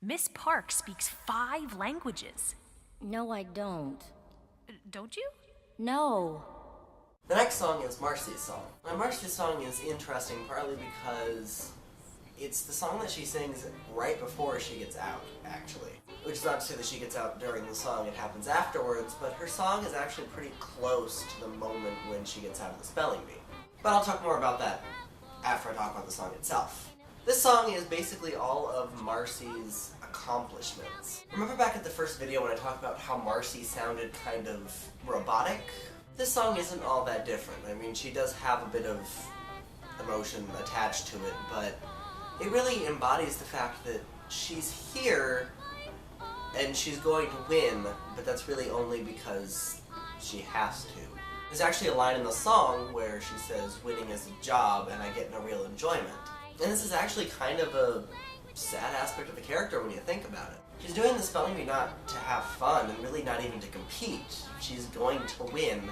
Miss Park speaks 5 languages. No, I don't. Don't you? No. The next song is Marcy's song. Now, Marcy's song is interesting partly because it's the song that she sings right before she gets out, actually. Which is not to say that she gets out during the song, it happens afterwards, but her song is actually pretty close to the moment when she gets out of the spelling bee. But I'll talk more about that after I talk about the song itself. This song is basically all of Marcy's accomplishments. Remember back at the first video when I talked about how Marcy sounded kind of robotic? This song isn't all that different. I mean, she does have a bit of emotion attached to it, but it really embodies the fact that she's here and she's going to win, but that's really only because she has to. There's actually a line in the song where she says, "Winning is a job and I get no real enjoyment." And this is actually kind of a sad aspect of the character when you think about it. She's doing the spelling bee not to have fun and really not even to compete. She's going to win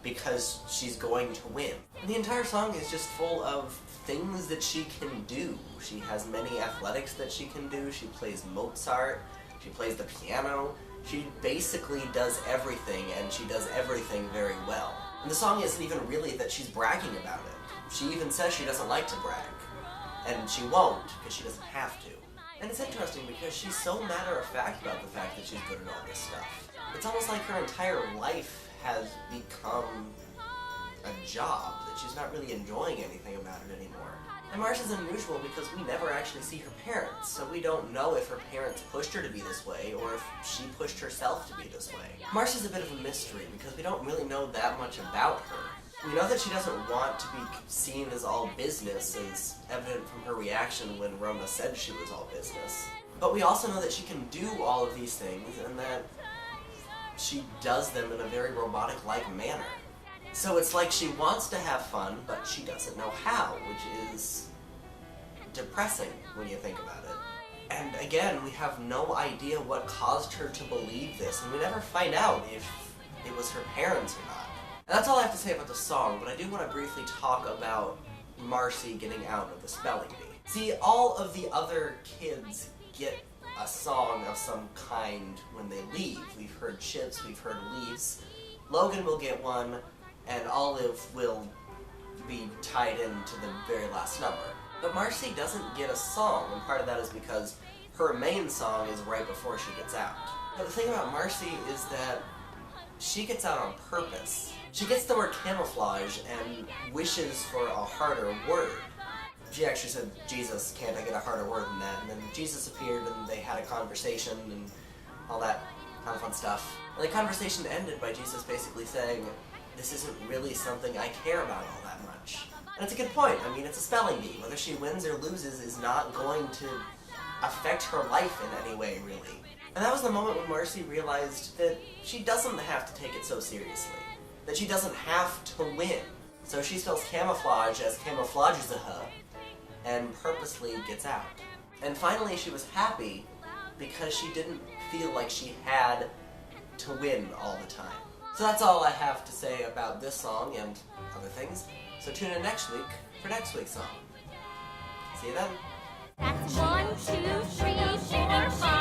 because she's going to win. And the entire song is just full of things that she can do. She has many athletics that she can do. She plays Mozart. She plays the piano. She basically does everything, and she does everything very well. And the song isn't even really that she's bragging about it. She even says she doesn't like to brag. And she won't, because she doesn't have to. And it's interesting because she's so matter-of-fact about the fact that she's good at all this stuff. It's almost like her entire life has become a job, that she's not really enjoying anything about it anymore. And Marcy's unusual because we never actually see her parents, so we don't know if her parents pushed her to be this way or if she pushed herself to be this way. Marcy's a bit of a mystery because we don't really know that much about her. We know that she doesn't want to be seen as all business, as evident from her reaction when Rona said she was all business. But we also know that she can do all of these things and that she does them in a very robotic-like manner. So it's like she wants to have fun, but she doesn't know how, which is depressing when you think about it. And again, we have no idea what caused her to believe this, and we never find out if it was her parents or not. And that's all I have to say about the song, but I do want to briefly talk about Marcy getting out of the spelling bee. See, all of the other kids get a song of some kind when they leave. We've heard Chips, we've heard Leaves. Logan will get one, and Olive will be tied into the very last number. But Marcy doesn't get a song, and part of that is because her main song is right before she gets out. Now the thing about Marcy is that she gets out on purpose. She gets the word camouflage and wishes for a harder word. She actually said, "Jesus, can't I get a harder word than that?" And then Jesus appeared and they had a conversation and all that kind of fun stuff. And the conversation ended by Jesus basically saying, "This isn't really something I care about all that much." And it's a good point. I mean, it's a spelling bee. Whether she wins or loses is not going to affect her life in any way, really. And that was the moment when Marcy realized that she doesn't have to take it so seriously. That she doesn't have to win. So she spells camouflage as camouflages her and purposely gets out. And finally she was happy because she didn't feel like she had to win all the time. So that's all I have to say about this song and other things. So tune in next week for next week's song. See you then. That's 1, 2, 3, 4, 5.